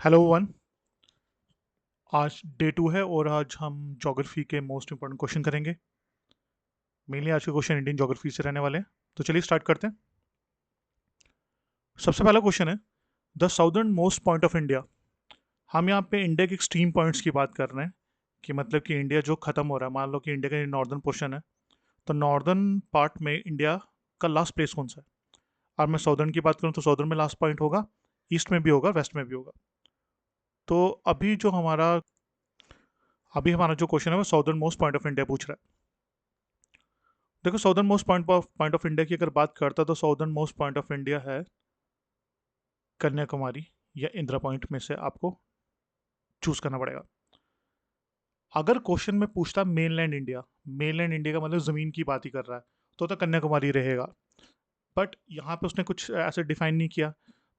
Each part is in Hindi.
Hello one. आज डे 2 है और आज हम ज्योग्राफी के मोस्ट इंपॉर्टेंट क्वेश्चन करेंगे। मेनली आज के क्वेश्चन इंडियन ज्योग्राफी से रहने वाले हैं। तो चलिए स्टार्ट करते हैं। सबसे पहला क्वेश्चन है, the southern most point of India. हम यहाँ पे इंडिया के एक्सट्रीम पॉइंट्स की बात कर रहे हैं कि मतलब कि इंडिया जो खत्म हो रहा है, मान लो कि इंडिया का नॉर्दर्न पोर्शन है, तो नॉर्दर्न पार्ट में इंडिया का लास्ट प्लेस कौन सा है। और मैं साउदर्न की बात करूँ तो साउदर्न में लास्ट पॉइंट होगा, ईस्ट में भी होगा, वेस्ट में भी होगा। तो अभी हमारा जो क्वेश्चन है वो southern most point of India पूछ रहा है। देखो, southern most point of India की अगर बात करता तो southern most point of India है कन्याकुमारी या इंदिरा पॉइंट में से आपको चूज करना पड़ेगा। अगर क्वेश्चन में पूछता मेनलैंड इंडिया का मतलब जमीन की बात ही कर रहा है, तो कन्याकुमारी रहेगा। बट यहाँ पे उसने कुछ ऐसे डिफाइन नहीं किया।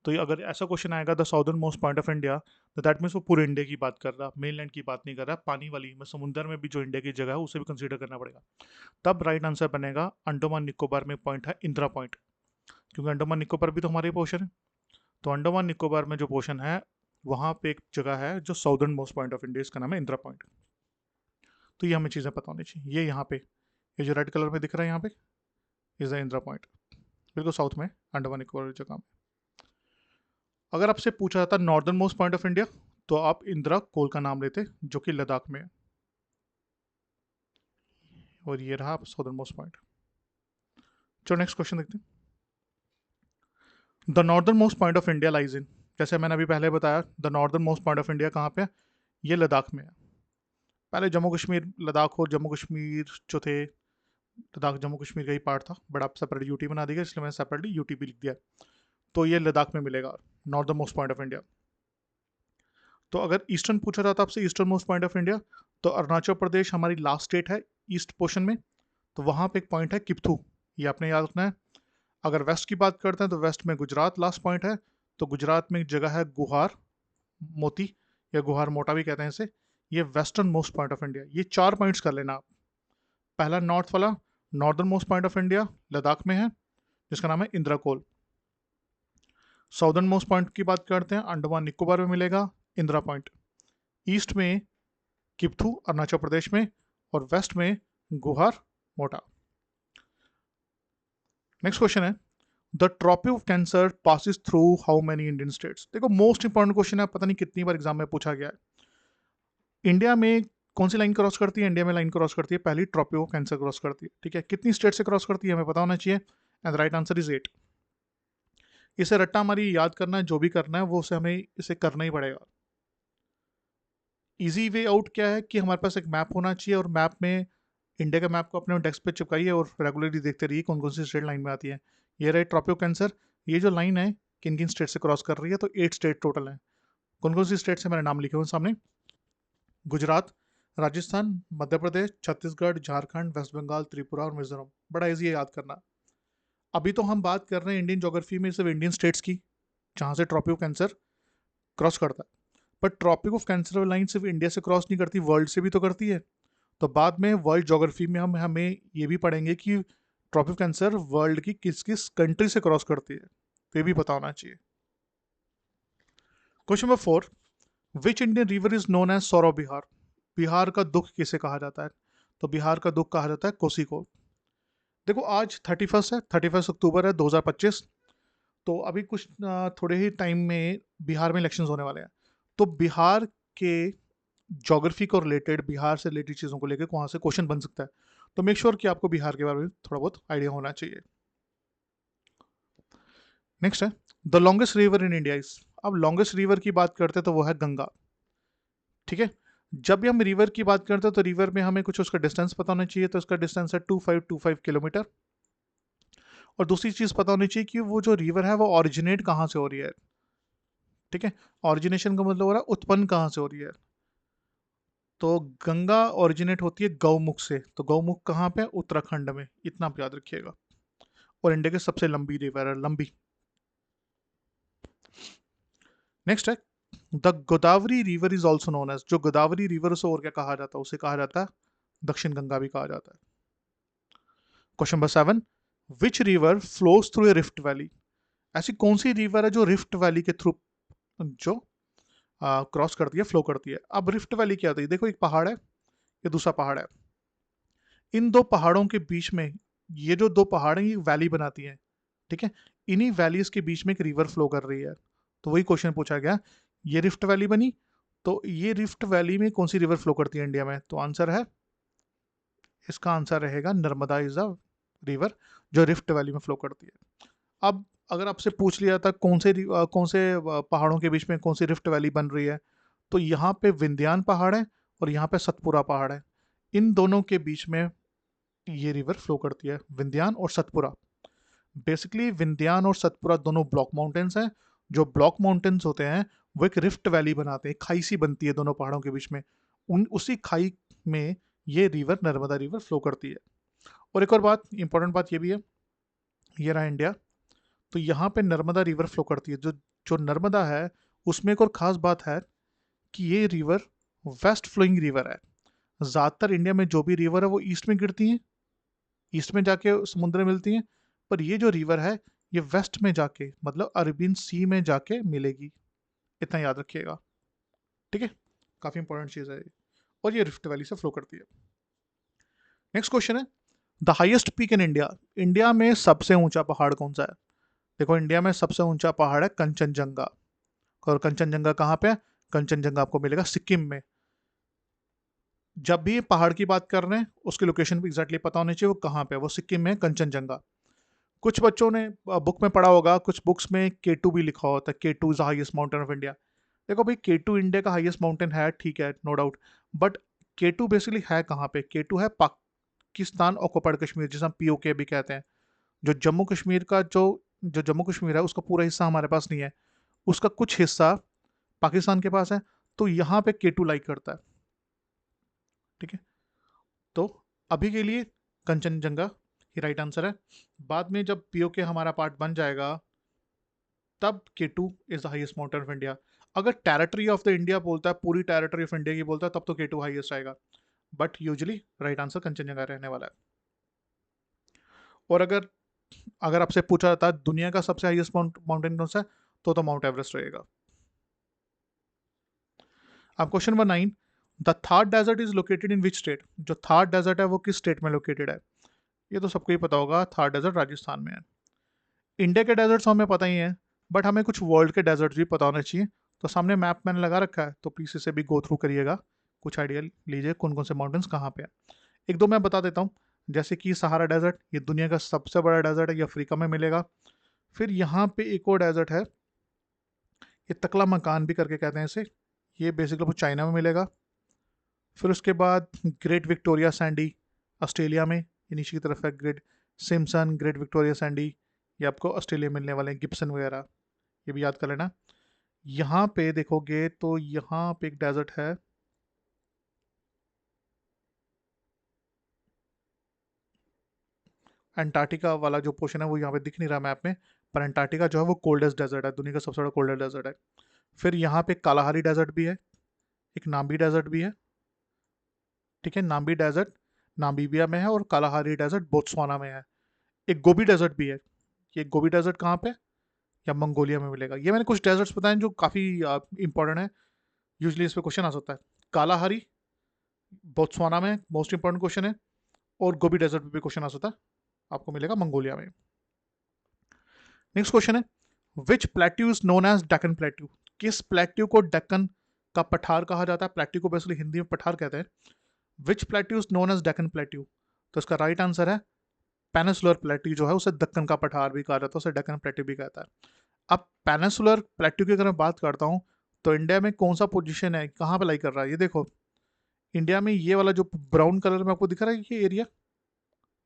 तो ये अगर ऐसा क्वेश्चन आएगा the southern most point of India, तो दैट मीन्स वो पूरे इंडिया की बात कर रहा, मेनलैंड की बात नहीं कर रहा, पानी वाली में समुद्र में भी जो इंडिया की जगह है उसे भी कंसीडर करना पड़ेगा। तब राइट आंसर बनेगा अंडमान निकोबार में पॉइंट है इंदिरा पॉइंट, क्योंकि अंडमान निकोबार भी तो हमारे पोर्शन है। तो अंडमान निकोबार में जो पोर्शन है वहाँ पे एक जगह है जो southern most point of India, इसका नाम है इंदिरा पॉइंट। तो ये हमें चीज़ें पता होनी चाहिए। ये यहाँ पे, ये जो रेड कलर में दिख रहा है यहाँ पे, इज द इंदिरा पॉइंट, बिल्कुल साउथ में अंडमान निकोबार जगह में। अगर आपसे पूछा जाता northern most point of India, तो आप इंदिरा कोल का नाम लेते, जो कि लद्दाख में है। और ये रहा साउदर्न मोस्ट पॉइंट। चलो नेक्स्ट क्वेश्चन देखते हैं। The northern most point of India lies in, जैसे मैंने अभी पहले बताया, the northern most point of India कहाँ पे है? ये लद्दाख में है। पहले जम्मू कश्मीर, लद्दाख और जम्मू कश्मीर जो थे, लद्दाख जम्मू कश्मीर का ही पार्ट था, बट आप सेपरेट यूटी बना दिया, इसलिए मैंने सेपरेटली यूटी भी लिख दिया। तो ये लद्दाख में मिलेगा, northern most point of India. तो अगर ईस्टर्न पूछा जाता आपसे, eastern most point of India, तो अरुणाचल प्रदेश हमारी लास्ट स्टेट है ईस्ट पोर्शन में, तो वहाँ पे एक पॉइंट है किप्थू, ये आपने याद रखना है। अगर वेस्ट की बात करते हैं तो वेस्ट में गुजरात लास्ट पॉइंट है, तो गुजरात में एक जगह है गुहार मोती, या गुहार मोटा भी कहते हैं इसे। ये western most point of India. ये 4 पॉइंट्स कर लेना आप। पहला नॉर्थ वाला, northern most point of India Ladakh में है, जिसका नाम है इंदिरा कोल। साउदर्न मोस्ट पॉइंट की बात करते हैं, अंडमान निकोबार में मिलेगा इंदिरा पॉइंट। ईस्ट में किप्थू अरुणाचल प्रदेश में, और वेस्ट में गुहार मोटा। नेक्स्ट क्वेश्चन है, the tropic of cancer passes through how many Indian states. देखो, मोस्ट इंपॉर्टेंट क्वेश्चन है, पता नहीं कितनी बार एग्जाम में पूछा गया है। इंडिया में कौन सी लाइन क्रॉस करती है? इंडिया में लाइन क्रॉस करती है पहली, ट्रॉपिक ऑफ कैंसर क्रॉस करती है। ठीक है, कितनी स्टेट से क्रॉस करती है हमें पता होना चाहिए, एंड राइट आंसर इज 8। इसे रट्टा हमारी याद करना है, जो भी करना है वो उसे हमें इसे करना ही पड़ेगा। इजी वे आउट क्या है कि हमारे पास एक मैप होना चाहिए, और मैप में इंडिया का मैप को अपने डेस्क पे चिपकाइए और रेगुलरली देखते रहिए कौन कौन सी स्टेट लाइन में आती है। ये रहे ट्रॉपिक कैंसर। ये जो लाइन है किन किन स्टेट से क्रॉस कर रही है, तो 8 स्टेट टोटल है। कौन कौन सी स्टेट से मैंने नाम लिखे हुए सामने, गुजरात, राजस्थान, मध्य प्रदेश, छत्तीसगढ़, झारखंड, वेस्ट बंगाल, त्रिपुरा और मिजोरम। बड़ा ईजी है याद करना। अभी तो हम बात कर रहे हैं इंडियन ज्योग्राफी में सिर्फ इंडियन स्टेट्स की, जहाँ से ट्रॉपिक कैंसर क्रॉस करता है। पर ट्रॉपिक ऑफ कैंसर लाइन सिर्फ इंडिया से क्रॉस नहीं करती, वर्ल्ड से भी तो करती है। तो बाद में वर्ल्ड ज्योग्राफी में हम हमें ये भी पढ़ेंगे कि ट्रॉपिक कैंसर वर्ल्ड की किस किस कंट्री से क्रॉस करती है, तो ये भी पता होना चाहिए। Question number 4, which Indian river is known as sorrow Bihar. Bihar का दुख किसे कहा जाता है? तो बिहार का दुख कहा जाता है कोसी को। देखो, आज 31 है, 31 अक्टूबर है 2025। तो अभी कुछ थोड़े ही टाइम में बिहार में इलेक्शंस होने वाले हैं। तो बिहार के ज्योग्राफी को रिलेटेड, बिहार से रिलेटेड चीज़ों को लेकर वहाँ से क्वेश्चन बन सकता है। तो मेक श्योर कि आपको बिहार के बारे में थोड़ा बहुत आइडिया होना चाहिए। नेक्स्ट है, the longest river in India is. अब लॉन्गेस्ट रिवर की बात करते हैं तो वो है गंगा। ठीक है, जब भी हम रिवर की बात करते हैं तो रिवर में हमें कुछ उसका डिस्टेंस पता होना चाहिए। तो इसका डिस्टेंस है 2525 किलोमीटर। और दूसरी चीज़ पता होनी चाहिए कि वो जो रिवर है वो ऑरिजिनेट कहाँ से हो रही है। ठीक है, ऑरिजिनेशन का मतलब हो रहा है उत्पन्न कहाँ से हो रही है। तो गंगा ओरिजिनेट होती है गौमुख से। तो गौमुख कहाँ पे? उत्तराखंड में, इतना आप याद रखिएगा। और इंडिया की सबसे लंबी रिवर है, लंबी। नेक्स्ट है, the Godavari river is also known as. जो गोदावरी रिवर से और क्या कहा जाता है? उसे कहा जाता है दक्षिण गंगा भी कहा जाता है। Question number 7, which river flows through a rift valley. ऐसी कौन सी रिवर है जो रिफ्ट वैली के थ्रू, जो क्रॉस करती है, फ्लो करती है। अब रिफ्ट वैली क्या होती है, देखो एक पहाड़ है, ये दूसरा पहाड़ है, इन दो पहाड़ों के बीच में, ये जो दो पहाड़ हैं ये वैली बनाती हैं, ठीक है, इन्हीं वैलीज के बीच में एक रिवर फ्लो कर रही है। तो वही क्वेश्चन पूछा गया, ये रिफ्ट वैली बनी, तो ये रिफ्ट वैली में कौन सी रिवर फ्लो करती है इंडिया में, तो आंसर है, इसका आंसर रहेगा नर्मदा इज अ रिवर जो रिफ्ट वैली में फ्लो करती है। अब अगर आपसे पूछ लिया था कौन से पहाड़ों के बीच में कौन सी रिफ्ट वैली बन रही है, तो यहाँ पे विंध्यान पहाड़ है और यहाँ पे सतपुरा पहाड़ है, इन दोनों के बीच में ये रिवर फ्लो करती है, विंध्यान और सतपुरा। बेसिकली विंध्यान और सतपुरा दोनों ब्लॉक माउंटेन्स हैं, जो ब्लॉक माउंटेन्स होते हैं वो एक रिफ्ट वैली बनाते हैं, खाई सी बनती है दोनों पहाड़ों के बीच में, उन उसी खाई में ये रिवर नर्मदा रिवर फ्लो करती है। और एक और बात, इंपॉर्टेंट बात ये भी है, ये रहा इंडिया, तो यहाँ पे नर्मदा रिवर फ्लो करती है, जो जो नर्मदा है उसमें एक और ख़ास बात है कि ये रिवर वेस्ट फ्लोइंग रिवर है। ज़्यादातर इंडिया में जो भी रिवर है वो ईस्ट में गिरती हैं, ईस्ट में जाके समुद्र में मिलती हैं, पर ये जो रिवर है ये वेस्ट में जाके मतलब अरबियन सी में जाके मिलेगी, इतना याद रखिएगा, ठीक है, काफ़ी इंपॉर्टेंट चीज़ है ये। और ये रिफ्ट वैली से फ्लो करती है। नेक्स्ट क्वेश्चन है, the highest peak in India, India में सबसे ऊंचा पहाड़ कौन सा है। देखो इंडिया में सबसे ऊंचा पहाड़ है कंचनजंगा, और कंचनजंगा कहाँ पे है, कंचनजंगा आपको मिलेगा सिक्किम में। जब भी पहाड़ की बात कर रहे हैं उसकी लोकेशन भी एग्जैक्टली पता होनी चाहिए वो कहाँ पे है, वो सिक्किम में कंचनजंगा। कुछ बच्चों ने बुक में पढ़ा होगा, कुछ बुक्स में K2 भी लिखा होता है, K2 is the highest mountain of India. देखो भाई K2 इंडिया का हाईएस्ट माउंटेन है, ठीक है, no doubt, but K2 basically है कहाँ पे, K2 है पाकिस्तान ऑक्युपाइड कश्मीर, जिसे हम POK भी कहते हैं। जो जम्मू कश्मीर का जो जम्मू कश्मीर है उसका पूरा हिस्सा हमारे पास नहीं है, उसका कुछ हिस्सा पाकिस्तान के पास है, तो यहाँ पे K2 लाइक करता है, ठीक है। तो अभी के लिए कंचनजंगा ही राइट आंसर है। बाद में जब POK हमारा पार्ट बन जाएगा तब K2 is the highest mountain of India. अगर टेरिटरी ऑफ द इंडिया बोलता है, पूरी टेरिटरी ऑफ इंडिया की बोलता है, तब तो K2 हाईएस्ट आएगा, but usually right answer Kanchenjunga रहने वाला है। और अगर अगर आपसे पूछा जाता है दुनिया का सबसे हाईएस्ट माउंटेन कौन सा है, तो माउंट एवरेस्ट रहेगा। अब question number 9, the Thar desert is located in which state, जो थार डेजर्ट है वो किस स्टेट में लोकेटेड है, ये तो सबको ही पता होगा, थार डेजर्ट राजस्थान में है। इंडिया के डेजर्ट्स हमें पता ही है, बट हमें कुछ वर्ल्ड के डेजर्ट्स भी पता होने चाहिए, तो सामने मैप मैंने लगा रखा है, तो प्लीज़ इसे भी गो थ्रू करिएगा, कुछ आइडिया लीजिए कौन कौन से माउंटेन्स कहाँ पे हैं। एक दो मैं बता देता हूँ, जैसे कि सहारा डेजर्ट, ये दुनिया का सबसे बड़ा डेजर्ट है, ये अफ्रीका में मिलेगा। फिर यहाँ पे एक और डेजर्ट है, ये तकला मकान भी करके कहते हैं इसे, ये बेसिकली आपको चाइना में मिलेगा। फिर उसके बाद ग्रेट विक्टोरिया सैंडी ऑस्ट्रेलिया में, ये नीचे की तरफ है, great Simpson, great Victoria Sandy, ये आपको ऑस्ट्रेलिया में मिलने वाले हैं, गिब्सन वगैरह, ये भी याद कर लेना। यहाँ पे देखोगे तो यहाँ पे एक डेजर्ट है, अंटार्कटिका वाला जो पोर्शन है वो यहाँ पे दिख नहीं रहा मैप में, पर अंटार्कटिका जो है वो कोल्डेस्ट डेजर्ट है, दुनिया का सबसे बड़ा कोल्डेस्ट डेजर्ट है। फिर यहाँ पे कालाहारी डेजर्ट भी है, एक नाम्बी डेजर्ट भी है, ठीक है, नाम्बी डेजर्ट नामीबिया में है और कालाहारी डेजर्ट बोत्सवाना में है। एक गोबी डेजर्ट भी है, ये गोबी डेजर्ट कहाँ पे, या मंगोलिया में मिलेगा। ये मैंने कुछ डेजर्ट्स बताए जो काफ़ी इंपॉर्टेंट है, यूजली इस पर क्वेश्चन आ सकता है। कालाहारी बोत्सवाना में मोस्ट इंपॉर्टेंट क्वेश्चन है, और गोबी डेजर्ट पे भी क्वेश्चन आ सकता है, आपको मिलेगा मंगोलिया में। नेक्स्ट क्वेश्चन है, which plateau is known as Deccan plateau, किस प्लेट्यू को डेक्कन का पठार कहा जाता है, प्लेट्यू को बेसिकली हिंदी में पठार कहते हैं। Which plateau is known as Deccan plateau, तो इसका राइट आंसर है पेनिसुलर प्लेट्यू, जो है उसे दक्कन का पठार भी कहा जाता है, उसे डेक्कन प्लेट्यू भी कहता है। अब पेनिसुलर प्लेट्यू की अगर मैं बात करता हूँ, तो इंडिया में कौन सा पोजीशन है, कहाँ पे लाई कर रहा है, ये देखो इंडिया में ये वाला जो ब्राउन कलर में आपको दिख रहा है ये एरिया,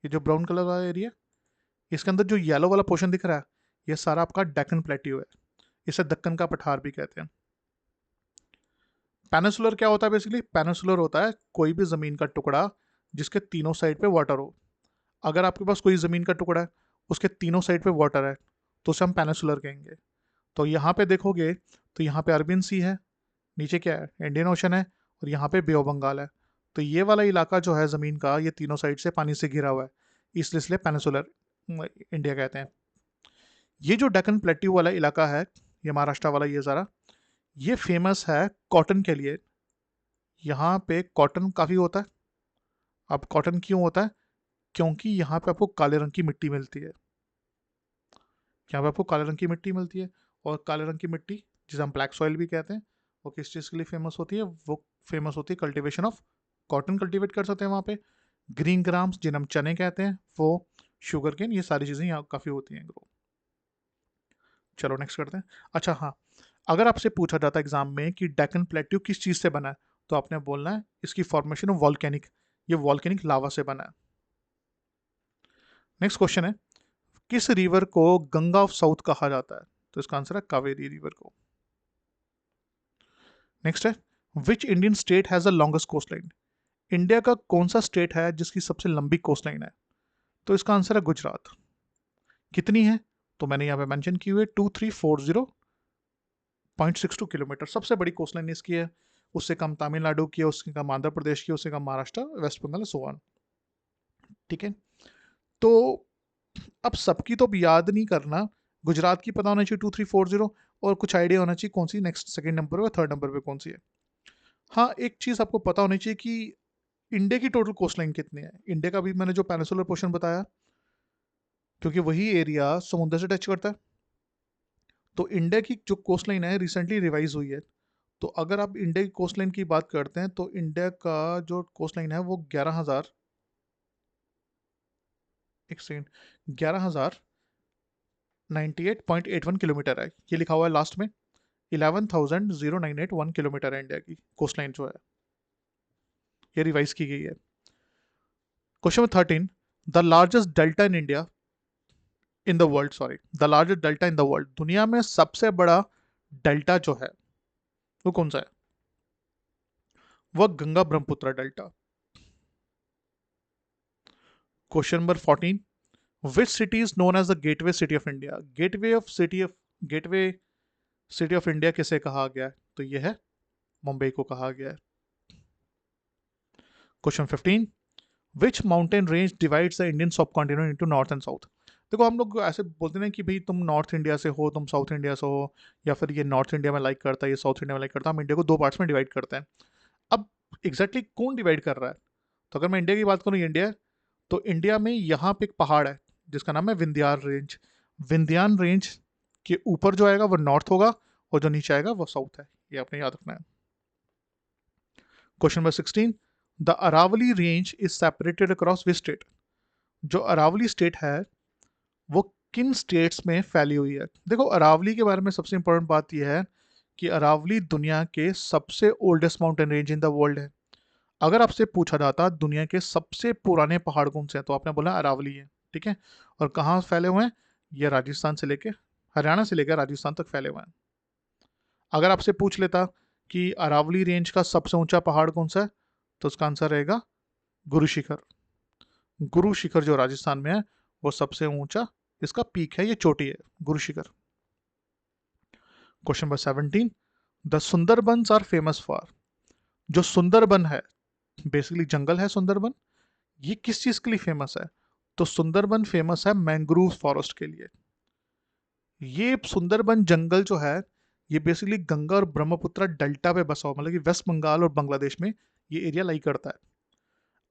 ये जो ब्राउन कलर वाला एरिया, इसके अंदर जो येलो वाला पोर्शन दिख रहा है ये सारा आपका डेक्कन प्लेट्यू है, इसे दक्कन का पठार भी कहते हैं। पेनिसुलर क्या होता है, बेसिकली पेनिसुलर होता है कोई भी ज़मीन का टुकड़ा जिसके तीनों साइड पे वाटर हो। अगर आपके पास कोई ज़मीन का टुकड़ा है उसके तीनों साइड पे वाटर है तो उसे हम पेनिसुलर कहेंगे। तो यहाँ पे देखोगे तो यहाँ पे अरबियन सी है, नीचे क्या है, इंडियन ओशन है, और यहाँ पे बे ऑफ बंगाल है। तो ये वाला इलाका जो है ज़मीन का, ये तीनों साइड से पानी से घिरा हुआ है, इसलिए पेनिसुलर इंडिया कहते हैं। ये जो डेक्कन प्लेट्यू वाला इलाका है, ये महाराष्ट्र वाला, ये सारा, ये फेमस है कॉटन के लिए। यहाँ पे कॉटन काफ़ी होता है। अब कॉटन क्यों होता है? क्योंकि यहाँ पे आपको काले रंग की मिट्टी मिलती है। यहाँ पे आपको काले रंग की मिट्टी मिलती है, और काले रंग की मिट्टी जिसे हम ब्लैक सॉइल भी कहते हैं, वो किस चीज़ के लिए फेमस होती है? वो फेमस होती है कल्टीवेशन ऑफ कॉटन, कल्टीवेट कर सकते हैं वहाँ पे। ग्रीन ग्राम्स जिन्हें हम चने कहते हैं, वो शुगर केन, ये सारी चीज़ें यहाँ काफ़ी होती हैं ग्रो। चलो नेक्स्ट करते हैं। अच्छा हाँ, अगर आपसे पूछा जाता है एग्जाम में कि डेक्कन प्लेट्यू किस चीज़ से बना है, तो आपने बोलना है इसकी फॉर्मेशन वॉल्केनिक, ये वॉल्केनिक लावा से बना है। नेक्स्ट क्वेश्चन है, किस रिवर को गंगा ऑफ साउथ कहा जाता है? तो इसका आंसर है कावेरी रिवर को। नेक्स्ट है, which Indian state has the longest coastline? India का कौन सा स्टेट है जिसकी सबसे लंबी कोस्ट लाइन है? तो इसका आंसर है गुजरात। कितनी है? तो मैंने यहाँ पे मेंशन की हुई है 2340.62 किलोमीटर, सबसे बड़ी कोस्ट लाइन इसकी है। उससे कम तमिलनाडु की है, उससे कम आंध्र प्रदेश की, उससे कम महाराष्ट्र, वेस्ट बंगाल, सो ऑन। ठीक है, तो अब सबकी तो याद नहीं करना, गुजरात की पता होना चाहिए 2340, और कुछ आइडिया होना चाहिए कौन सी नेक्स्ट सेकंड नंबर पे, थर्ड नंबर पे कौन सी है। हाँ, एक चीज़ आपको पता होनी चाहिए कि इंडिया की टोटल कोस्ट लाइन कितनी है। इंडिया का भी मैंने जो पेनिसुलर पोर्शन बताया, क्योंकि वही एरिया समुद्र से टच करता है, तो इंडिया की जो कोस्ट लाइन है रिसेंटली रिवाइज हुई है। तो अगर आप इंडिया की कोस्ट लाइन की बात करते हैं, तो इंडिया का जो कोस्ट लाइन है वो 11,000, एक सेकेंड, 11,098.81 किलोमीटर है। ये लिखा हुआ है लास्ट में, 11,0981 किलोमीटर है इंडिया की कोस्ट लाइन जो है, ये रिवाइज की गई है। Question number 13, the largest delta in India in the world, sorry, the largest delta in the world, दुनिया में सबसे बड़ा डेल्टा जो है वो कौन सा है? वह Ganga Brahmaputra delta. Question number 14, which city is known as the gateway city of India? Gateway city of India किसे कहा गया है? तो ये है मुंबई को कहा गया है। Question 15, which mountain range divides the Indian subcontinent into north and south? देखो हम लोग ऐसे बोलते हैं कि भाई तुम नॉर्थ इंडिया से हो, तुम साउथ इंडिया से हो, या फिर ये नॉर्थ इंडिया में लाइक करता है, ये साउथ इंडिया में लाइक करता है। हम इंडिया को दो पार्ट्स में डिवाइड करते हैं। अब एग्जैक्टली कौन डिवाइड कर रहा है? तो अगर मैं इंडिया की बात करूँ, इंडिया, तो इंडिया में यहाँ पे एक पहाड़ है जिसका नाम है विंध्यार रेंज। विंध्यान रेंज के ऊपर जो आएगा वो नॉर्थ होगा, और जो नीचे आएगा वो साउथ है। ये आपने याद रखना है। Question number 16, the Aravalli range is separated across which state? जो अरावली स्टेट है वो किन स्टेट्स में फैली हुई है? देखो अरावली के बारे में सबसे इंपॉर्टेंट बात यह है कि अरावली दुनिया के सबसे oldest mountain range in the world है। अगर आपसे पूछा जाता दुनिया के सबसे पुराने पहाड़ कौन से हैं, तो आपने बोला अरावली है। ठीक है, और कहाँ फैले हुए हैं? ये राजस्थान से लेके, हरियाणा से लेकर राजस्थान तक फैले हुए हैं। अगर आपसे पूछ लेता कि अरावली रेंज का सबसे ऊंचा पहाड़ कौन सा है, तो उसका आंसर रहेगा गुरु शिखर। गुरु शिखर जो राजस्थान में है वो सबसे ऊंचा इसका पीक है, ये चोटी है Guru Shikhar. Question number 17, the Sundarbans are famous for? जो सुंदरबन है, बेसिकली जंगल है सुंदरबन, ये किस चीज के लिए फेमस है? तो सुंदरबन फेमस है मैंग्रोव फॉरेस्ट के लिए। ये सुंदरबन जंगल जो है, ये बेसिकली गंगा और ब्रह्मपुत्र डेल्टा पे बसा हुआ, मतलब कि वेस्ट बंगाल और बांग्लादेश में ये एरिया लाई करता है।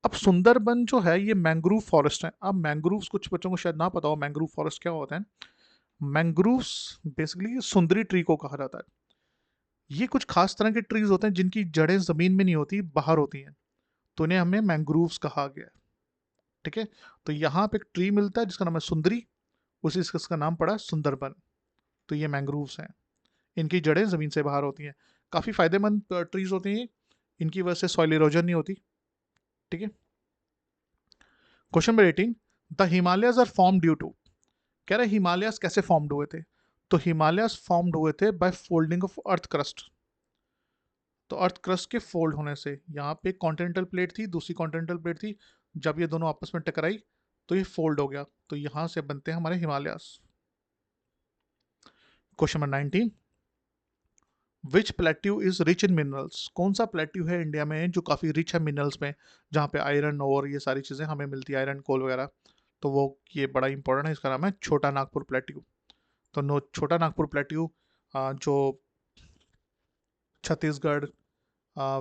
अब सुंदरबन जो है ये मैंग्रोव फॉरेस्ट है। अब मैंग्रोव्स, कुछ बच्चों को शायद ना पता हो मैंग्रोव फॉरेस्ट क्या होता है। मैंग्रोव्स बेसिकली सुंदरी ट्री को कहा जाता है। ये कुछ खास तरह के ट्रीज होते हैं जिनकी जड़ें जमीन में नहीं होती, बाहर होती हैं, तो इन्हें हमें मैंग्रोव्स कहा गया है। ठीक है, तो यहाँ पे एक ट्री मिलता है जिसका नाम है सुंदरी, उसी से इसका नाम पड़ा सुंदरबन। तो ये मैंग्रोव्स हैं, इनकी जड़ें ज़मीन से बाहर होती हैं, काफ़ी फायदेमंद ट्रीज होती हैं, इनकी वजह से सॉइल इरोजन नहीं होती। ठीक है, question number 18, the Himalayas are form due to? कह रहे हिमालयस कैसे फॉर्म्ड हुए थे? तो हिमालयस फॉर्म्ड हुए थे by folding of earth crust. तो अर्थ क्रस्ट के फोल्ड होने से, यहाँ पे कॉन्टिनेंटल प्लेट थी, दूसरी कॉन्टिनेंटल प्लेट थी, जब ये दोनों आपस में टकराई तो ये फोल्ड हो गया, तो यहाँ से बनते हैं हमारे Himalayas. Question number 19, which plateau is rich in minerals? कौन सा प्लेट्यू है इंडिया में जो काफ़ी रिच है मिनरल्स में, जहाँ पे आयरन और ये सारी चीज़ें हमें मिलती है, आयरन कोल वगैरह? तो वो ये बड़ा इंपॉर्टेंट है, इसका नाम है छोटा नागपुर प्लेट्यू। तो नो छोटा नागपुर प्लेट्यू जो छत्तीसगढ़, आ,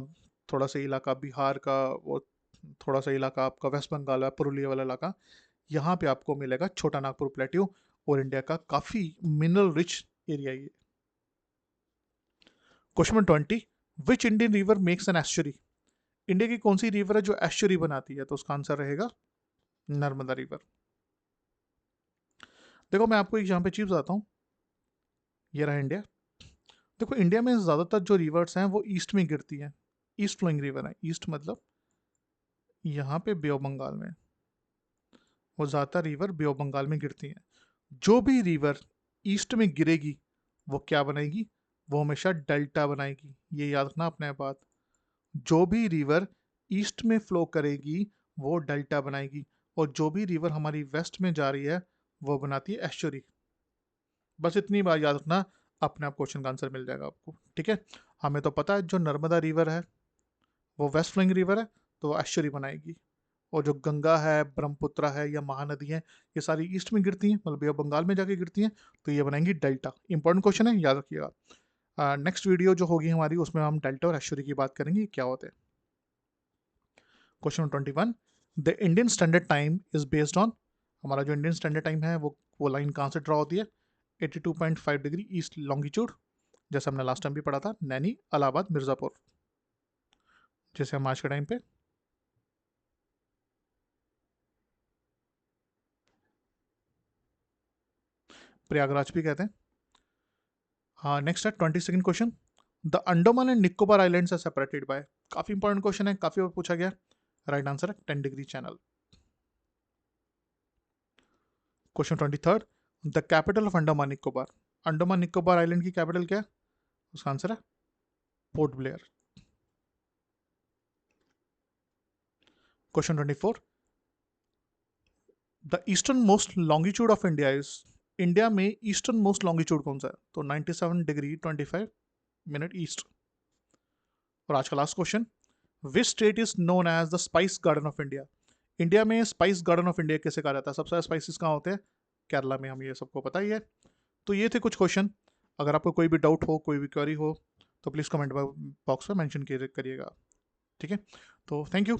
थोड़ा सा इलाका बिहार का, वो थोड़ा सा इलाका आपका वेस्ट बंगाल है, पुरुलिया वाला इलाका, यहाँ पे आपको मिलेगा छोटा नागपुर प्लेट्यू, और इंडिया का काफ़ी मिनरल रिच एरिया ये। Question number 20, which Indian river makes an estuary? India की कौन सी रिवर है जो एस्चुरी बनाती है? तो उसका आंसर रहेगा नर्मदा रिवर। देखो मैं आपको एक यहाँ पे चीज बताता हूँ, ये रहा इंडिया। देखो इंडिया में ज़्यादातर जो रिवर्स हैं वो ईस्ट में गिरती हैं, ईस्ट फ्लोइंग रिवर है, ईस्ट मतलब यहाँ पे बे ऑफ बंगाल में, वो ज़्यादातर रिवर बे ऑफ बंगाल में गिरती हैं। जो भी रिवर ईस्ट में गिरेगी वो क्या बनाएगी? वो हमेशा डेल्टा बनाएगी, ये याद रखना अपने बात। जो भी रिवर ईस्ट में फ्लो करेगी वो डेल्टा बनाएगी, और जो भी रिवर हमारी वेस्ट में जा रही है वो बनाती है एस्चुरी। बस इतनी बात याद रखना, अपने आप क्वेश्चन का आंसर मिल जाएगा आपको, ठीक है। हमें तो पता है जो नर्मदा रिवर है वो वेस्ट फ्लोइंग रिवर है, तो वो एस्चुरी बनाएगी। और जो गंगा है, ब्रह्मपुत्र है या महानदी है, ये सारी ईस्ट में गिरती हैं, मतलब ये बंगाल में जाके गिरती हैं, तो ये बनाएंगी डेल्टा। इंपॉर्टेंट क्वेश्चन है, याद रखिएगा। नेक्स्ट वीडियो जो होगी हमारी उसमें हम डेल्टा और एस्चुरी की बात करेंगे क्या होते हैं। Question 21, the Indian standard time is based on, हमारा जो इंडियन स्टैंडर्ड टाइम है वो लाइन कहाँ से ड्रॉ होती है? 82.5 डिग्री ईस्ट लॉन्गिट्यूड, जैसे हमने लास्ट टाइम भी पढ़ा था, नैनी, इलाहाबाद, मिर्ज़ापुर, जैसे हम आज के टाइम पे प्रयागराज भी कहते हैं। हाँ, नेक्स्ट है 22nd question, the Andaman and Nicobar islands are separated by, काफ़ी इंपॉर्टेंट क्वेश्चन है, काफ़ी बार पूछा गया। राइट आंसर है 10 degree channel. Question 23, the capital of Andaman Nicobar, Andaman Nicobar island की कैपिटल क्या है? उसका आंसर है Port Blair. Question 24, the eastern most longitude of India is, India में ईस्टर्न मोस्ट लॉन्गिट्यूड कौन सा है? तो 97 डिग्री 25 मिनट ईस्ट। और आज का last question, which state is known as the spice garden of India? India में स्पाइस गार्डन ऑफ इंडिया कैसे कहा जाता है? सबसे ज्यादा स्पाइसेस कहाँ होते हैं? केरला में, हम ये सबको पता ही है। तो ये थे कुछ क्वेश्चन। अगर आपको कोई भी डाउट हो, कोई भी क्वेरी हो, तो प्लीज़ कमेंट बॉक्स में मेंशन करिएगा, ठीक है। तो थैंक यू।